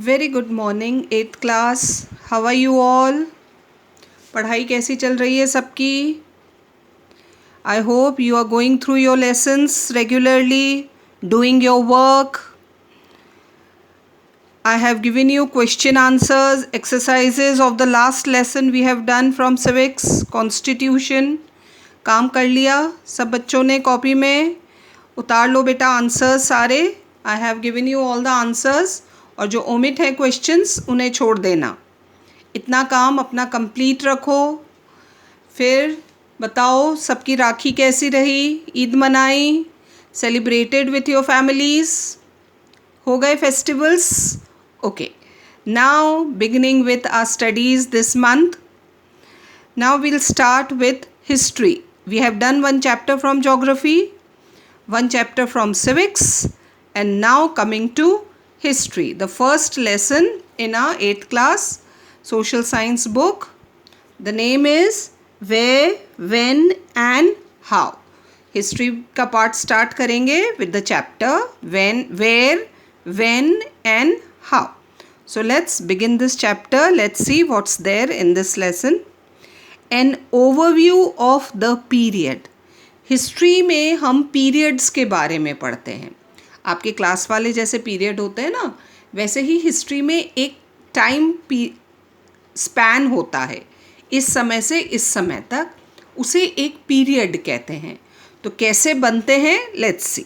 Very good morning 8th class. How are you all? पढ़ाई कैसी चल रही है सबकी? I hope you are going through your lessons regularly, doing your work. I have given you question answers, exercises of the last lesson we have done from civics, constitution. काम कर लिया सब बच्चों ने? कॉपी में उतार लो बेटा आंसर्स सारे. I have given you all the answers, और जो ओमिट है क्वेश्चंस उन्हें छोड़ देना. इतना काम अपना कंप्लीट रखो. फिर बताओ सबकी राखी कैसी रही, ईद मनाई, सेलिब्रेटेड विथ योर फैमिलीज़, हो गए festivals? Okay, now beginning with our studies this month. Now we'll start with history. We have done one chapter from geography, one chapter from civics, and now coming to history. The first lesson in our 8th class social science book. The name is where, when and how. History का part start करेंगे with the chapter when, where, when and how. So let's begin this chapter. Let's see what's there in this lesson. An overview of the period. History में हम periods के बारे में पढ़ते हैं. आपके क्लास वाले जैसे पीरियड होते हैं ना, वैसे ही हिस्ट्री में एक टाइम स्पैन होता है. इस समय से इस समय तक, उसे एक पीरियड कहते हैं. तो कैसे बनते हैं, let's see.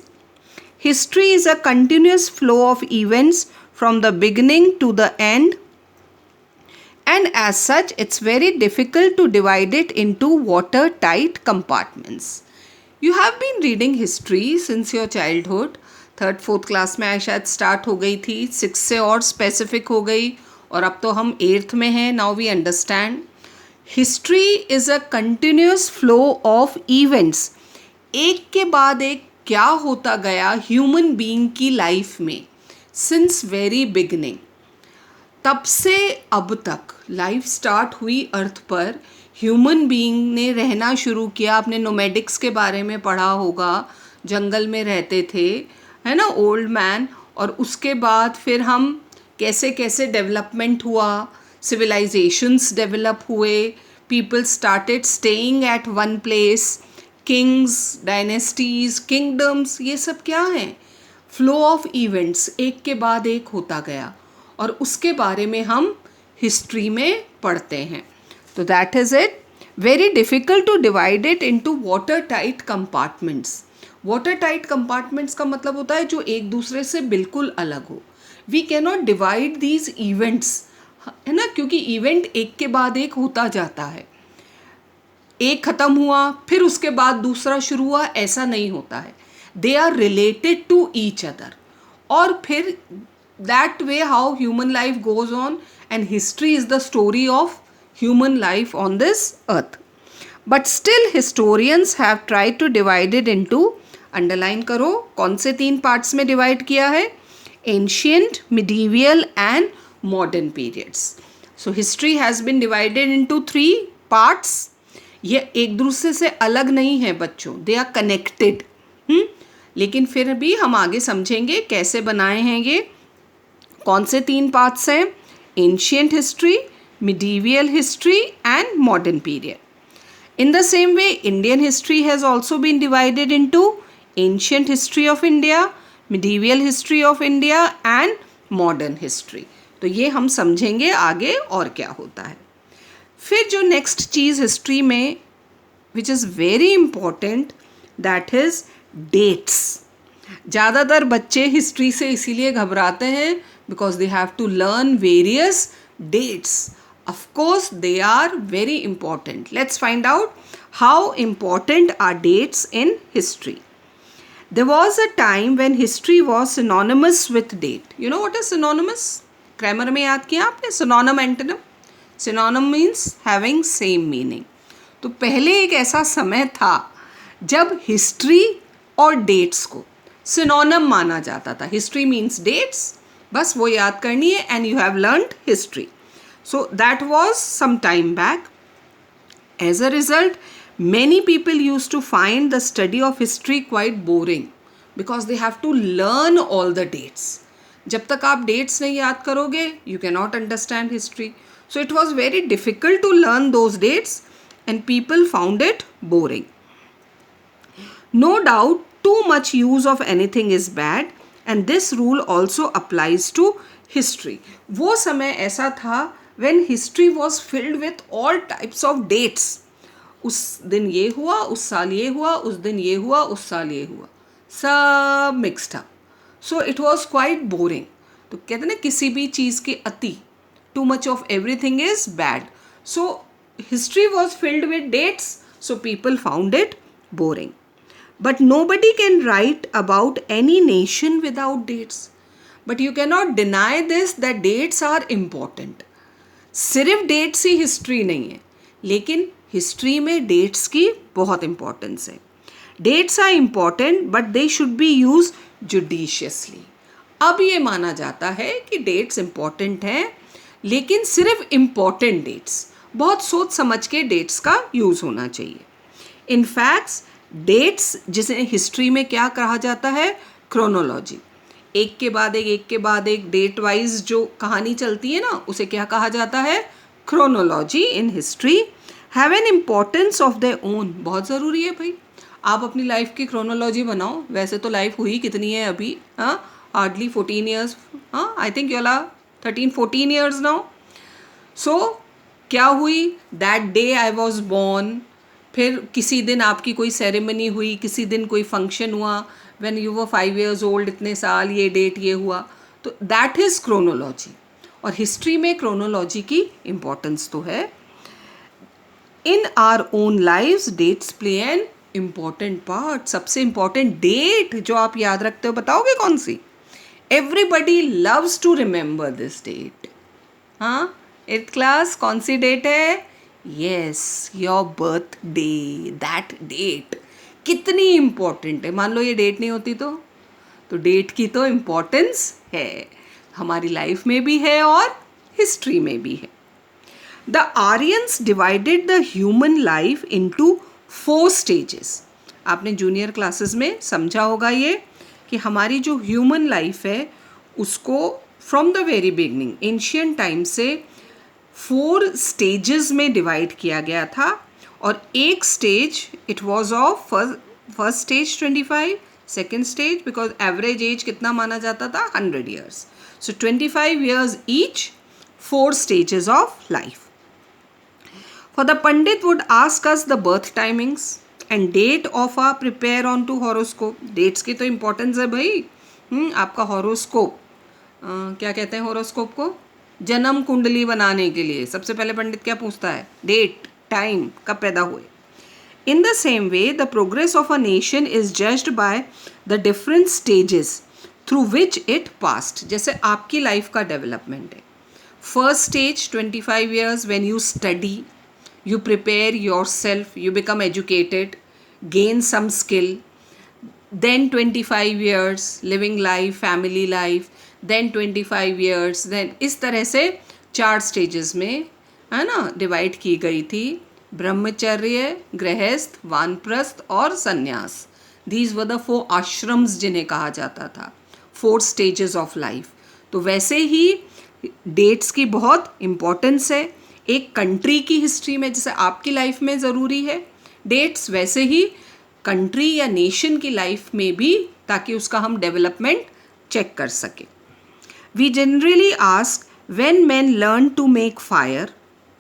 History is a continuous flow of events from the beginning to the end, and as such it's very difficult to divide it into watertight compartments. You have been reading history since your childhood. 3rd 4th class में शायद start हो गई थी, 6 से और specific हो गई, और अब तो हम 8th में हैं. Now we understand history is a continuous flow of events. एक के बाद एक क्या होता गया ह्यूमन बीइंग की लाइफ में सिंस वेरी बिगनिंग. तब से अब तक लाइफ स्टार्ट हुई अर्थ पर, ह्यूमन बीइंग ने रहना शुरू किया. आपने नोमैडिक्स के बारे में पढ़ा होगा, जंगल में रहते थे, है ना, ओल्ड मैन. और उसके बाद फिर हम कैसे कैसे डेवलपमेंट हुआ, सिविलाइजेशंस डेवलप हुए, people started staying at one place, Kings, dynasties, kingdoms, ये सब क्या हैं? फ्लो ऑफ इवेंट्स, एक के बाद एक होता गया, और उसके बारे में हम हिस्ट्री में पढ़ते हैं. तो that is it. Very difficult to divide it into watertight compartments. Watertight compartments का मतलब होता है जो एक दूसरे से बिल्कुल अलग हो. We cannot divide these events, है ना, क्योंकि इवेंट एक के बाद एक होता जाता है. एक ख़त्म हुआ फिर उसके बाद दूसरा शुरू हुआ, ऐसा नहीं होता है. They are related to each other. और फिर that way how human life goes on, and history is the story of human life on this earth. But still historians have tried to divide it into, underline करो, कौन से 3 parts में divide किया है? Ancient, medieval and modern periods. So history has been divided into 3 parts. ये एक दूसरे से अलग नहीं है बच्चों, they are connected. लेकिन फिर भी हम आगे समझेंगे कैसे बनाए हैं ये. कौन से 3 पार्ट्स हैं? Ancient history, medieval history and modern period. In the same way Indian history has also been divided into ancient history of India, medieval history of India and modern history. तो ये हम समझेंगे आगे और क्या होता है. फिर जो नेक्स्ट चीज़ हिस्ट्री में which is very important, that is dates. ज़्यादातर बच्चे हिस्ट्री से इसीलिए घबराते हैं because they have to learn various dates. Of course they are very important. Let's find out how important are dates in history. There was a time when history was synonymous with date. You know what is synonymous? Grammar में याद किया आपने, synonym antonym. Synonym means having same meaning. तो पहले एक ऐसा समय था जब हिस्ट्री और डेट्स को सिनोनिम माना जाता था. हिस्ट्री मीन्स डेट्स, बस वो याद करनी है, and you have learned history. So that was some time back. As a result many people use to find the study of history quite boring because they have to learn all the dates. जब तक आप dates नहीं याद करोगे you cannot understand history. So it was very difficult to learn those dates and people found it boring. No doubt, too much use of anything is bad and this rule also applies to history. वो समय ऐसा था when history was filled with all types of dates. उस दिन ये हुआ, उस साल ये हुआ, उस दिन ये हुआ, उस साल ये हुआ, सब mixed up. So it was quite boring. तो कहते ना किसी भी चीज़ की अति, too much of everything is bad. So history was filled with dates, so people found it boring. But nobody can write about any nation without dates. But you cannot deny this that dates are important. सिर्फ dates ही history नहीं है, लेकिन history में dates की बहुत importance है. Dates are important but they should be use judiciously. अब ये माना जाता है कि डेट्स इम्पॉर्टेंट हैं, लेकिन सिर्फ इम्पॉर्टेंट डेट्स, बहुत सोच समझ के डेट्स का यूज़ होना चाहिए. इनफैक्ट डेट्स जिसे हिस्ट्री में क्या कहा जाता है, क्रोनोलॉजी. एक के बाद एक डेट वाइज जो कहानी चलती है ना, उसे क्या कहा जाता है, chronology in history. Have an importance of their own. बहुत ज़रूरी है भाई, आप अपनी लाइफ की क्रोनोलॉजी बनाओ. वैसे तो लाइफ हुई कितनी है अभी, hardly 14 years. I think you are 13-14 years now. So क्या हुई, that day I was born. फिर किसी दिन आपकी कोई सेरेमनी हुई, किसी दिन कोई फंक्शन हुआ, when you were 5 years old, इतने साल, ये डेट ये हुआ. तो दैट इज़ क्रोनोलॉजी. और हिस्ट्री में क्रोनोलॉजी की इम्पोर्टेंस तो है. In our own lives dates play an important part. सबसे इम्पॉर्टेंट डेट जो आप याद रखते हो, बताओगे कौन सी? Everybody loves to remember this date. हाँ, 8th क्लास, कौन सी डेट है? Yes, your birthday. That date कितनी इम्पॉर्टेंट है. मान लो ये डेट नहीं होती तो डेट की तो इम्पॉर्टेंस है, हमारी लाइफ में भी है और हिस्ट्री में भी है. The Aryans divided the human life into 4 stages. आपने जूनियर क्लासेस में समझा होगा ये कि हमारी जो ह्यूमन लाइफ है उसको from the very beginning ancient time से 4 stages में डिवाइड किया गया था. और एक stage it was of first stage 25, second stage because average age कितना माना जाता था, 100 years. So 25 years each, 4 stages of life. For the Pandit would ask us the birth timings and date of our prepare on to horoscope. Dates की तो importance है भाई. आपका horoscope, क्या कहते हैं हॉरोस्कोप को? जन्म कुंडली बनाने के लिए सबसे पहले पंडित क्या पूछता है? डेट, टाइम, कब पैदा हुए. इन the same way the progress of a nation is judged by the different stages through which it past. जैसे आपकी लाइफ का डेवलपमेंट है. First stage 25 years when you study, you prepare yourself, you become educated, gain some skill. Then 25 years living life, family life, then 25 years, then इस तरह से 4 stages में, है ना, डिवाइड की गई थी. ब्रह्मचर्य, गृहस्थ, वानप्रस्थ और संन्यास. दीज वर द 4 आश्रम्स जिन्हें कहा जाता था, 4 stages ऑफ लाइफ. तो वैसे ही डेट्स की बहुत इम्पोर्टेंस है. एक कंट्री की हिस्ट्री में जैसे आपकी लाइफ में ज़रूरी है डेट्स, वैसे ही कंट्री या नेशन की लाइफ में भी, ताकि उसका हम डेवलपमेंट चेक कर सकें. We generally ask when man learn to make fire.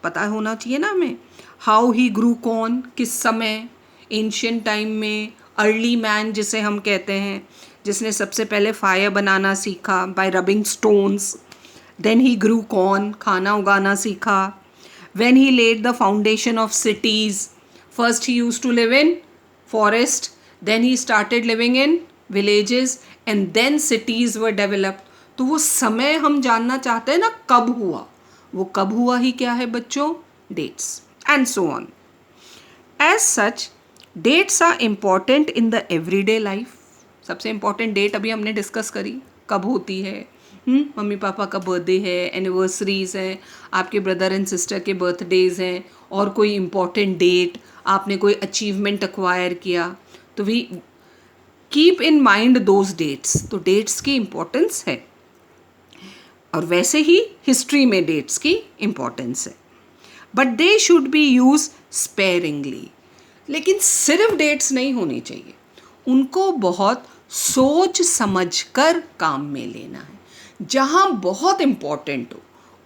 पता होना चाहिए ना हमें. हाउ ही ग्रू कॉर्न, किस समय, एंशियंट टाइम में. अर्ली मैन जिसे हम कहते हैं, जिसने सबसे पहले फायर बनाना सीखा बाय रबिंग स्टोन्स. देन ही ग्रू कॉर्न, खाना उगाना सीखा. When he laid the foundation of cities, first he used to live in forest, then he started living in villages, and then cities were developed. तो वो समय हम जानना चाहते हैं ना, कब हुआ. वो कब हुआ ही क्या है बच्चों? Dates and so on. As such, dates are important in the everyday life. सबसे important date अभी हमने डिस्कस करी, कब होती है. मम्मी पापा का बर्थडे है, एनिवर्सरीज़ हैं, आपके ब्रदर एंड सिस्टर के बर्थडेज़ हैं, और कोई इम्पॉर्टेंट डेट, आपने कोई अचीवमेंट एक्वायर किया, तो we keep in mind those dates. तो डेट्स की इम्पोर्टेंस है. और वैसे ही हिस्ट्री में डेट्स की इम्पोर्टेंस है, but they should be use sparingly. लेकिन सिर्फ डेट्स नहीं होनी चाहिए, उनको बहुत सोच समझ कर काम में लेना है। जहाँ बहुत इम्पॉर्टेंट हो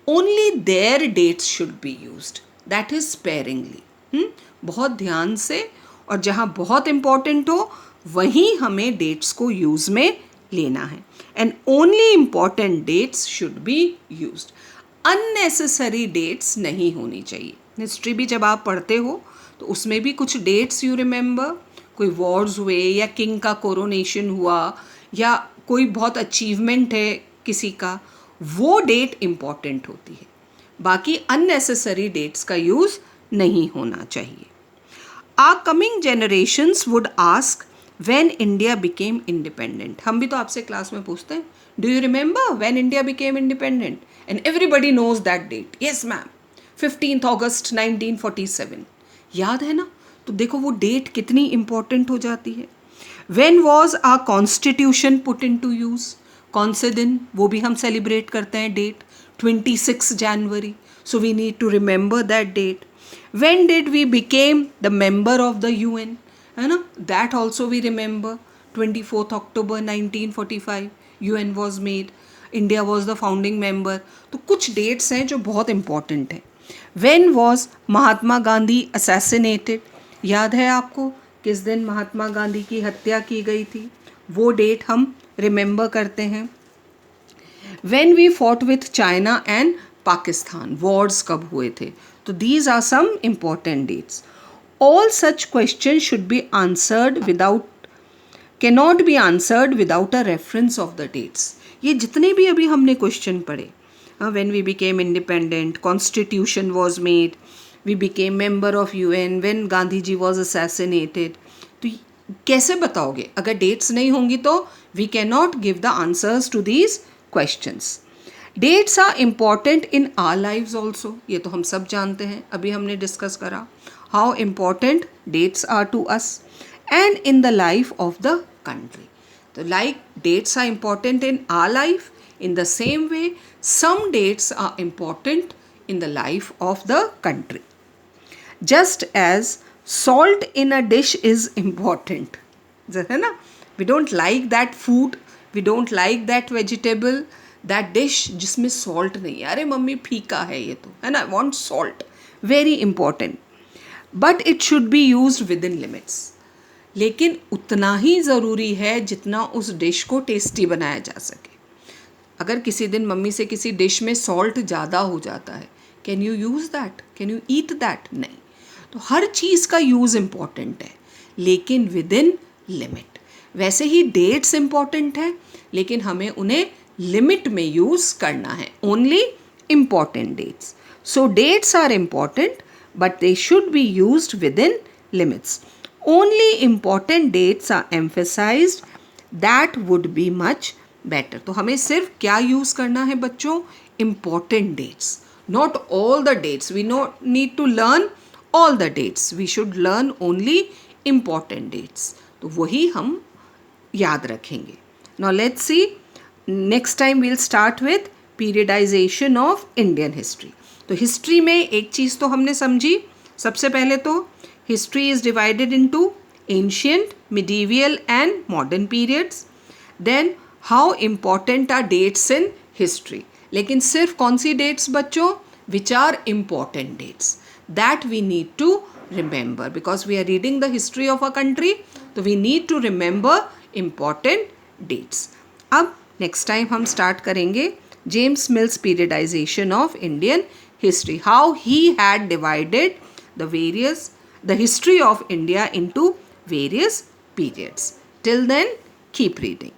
only there dates should be used, that is sparingly. बहुत ध्यान से, और जहाँ बहुत इम्पॉर्टेंट हो वहीं हमें डेट्स को यूज़ में लेना है। And only important dates should be used. Unnecessary dates नहीं होनी चाहिए। हिस्ट्री भी जब आप पढ़ते हो तो उसमें भी कुछ डेट्स यू रिमेंबर, कोई वॉर्स हुए या किंग का कोरोनेशन हुआ या कोई बहुत अचीवमेंट है किसी का, वो डेट इम्पॉर्टेंट होती है। बाकी अननेसेसरी डेट्स का यूज़ नहीं होना चाहिए। Our coming generations would ask when India became independent. हम भी तो आपसे क्लास में पूछते हैं, do you remember when India became independent? And everybody knows that date. Yes ma'am, 15th August 1947. याद है ना? तो देखो वो डेट कितनी इम्पोर्टेंट हो जाती है। When was our constitution put into use? कौन से दिन? वो भी हम सेलिब्रेट करते हैं डेट, 26 जनवरी. So we need to remember that date. When did we became the member of the UN? है ना? That also we remember. 24th October 1945 UN was made. India was the founding member. तो कुछ dates हैं जो बहुत important हैं. When was Mahatma Gandhi assassinated? याद है आपको किस दिन महात्मा गांधी की हत्या की गई थी? वो डेट हम रिमेंबर करते हैं। When we fought with China and Pakistan, wars कब हुए थे? तो these are some important dates. All such questions should be answered cannot be answered without a reference of the dates. ये जितने भी अभी हमने क्वेश्चन पढ़े, when we became independent, constitution was made, we became member of UN, when Gandhi ji was assassinated, तो कैसे बताओगे? अगर डेट्स नहीं होंगी तो we cannot give the answers to these questions. Dates are important in our lives also, ये तो हम सब जानते हैं, अभी हमने डिस्कस करा how important dates are to us and in the life of the country. तो like dates are important in our life, in the same way some dates are important in the life of the country. Just as salt in a dish is important, है ना? We don't like that food, we don't like that vegetable, that dish जिसमें salt नहीं है, अरे mummy फीका है ये तो, है ना? Want salt, very important, but it should be use with in limits. लेकिन उतना ही ज़रूरी है जितना उस डिश को टेस्टी बनाया जा सके. अगर किसी दिन मम्मी से किसी डिश में सॉल्ट ज़्यादा हो जाता है, can you use that? Can you eat that? नहीं. तो हर चीज़ का यूज़ इम्पॉर्टेंट है, लेकिन विद इन लिमिट. वैसे ही डेट्स इम्पॉर्टेंट है, लेकिन हमें उन्हें लिमिट में यूज़ करना है. Only important dates. So dates are important but they should be used with in limits. Only important dates are emphasized, that would be much better. तो हमें सिर्फ क्या यूज़ करना है बच्चों? Important dates, not all the dates. We not need to learn all the dates, we should learn only important dates. तो वही हम याद रखेंगे. Now let's see, next time we'll start with periodisation of Indian history. तो history में एक चीज़ तो हमने समझी. सबसे पहले तो history is divided into ancient, medieval and modern periods. Then how important are dates in history. लेकिन सिर्फ कौन सी डेट्स बच्चों? Which are important dates, that we need to remember because we are reading the history of a country. तो we need to remember important dates. अब next time हम start करेंगे James mills periodisation of Indian history, how he had divided the history of India into various periods. Till then, keep reading.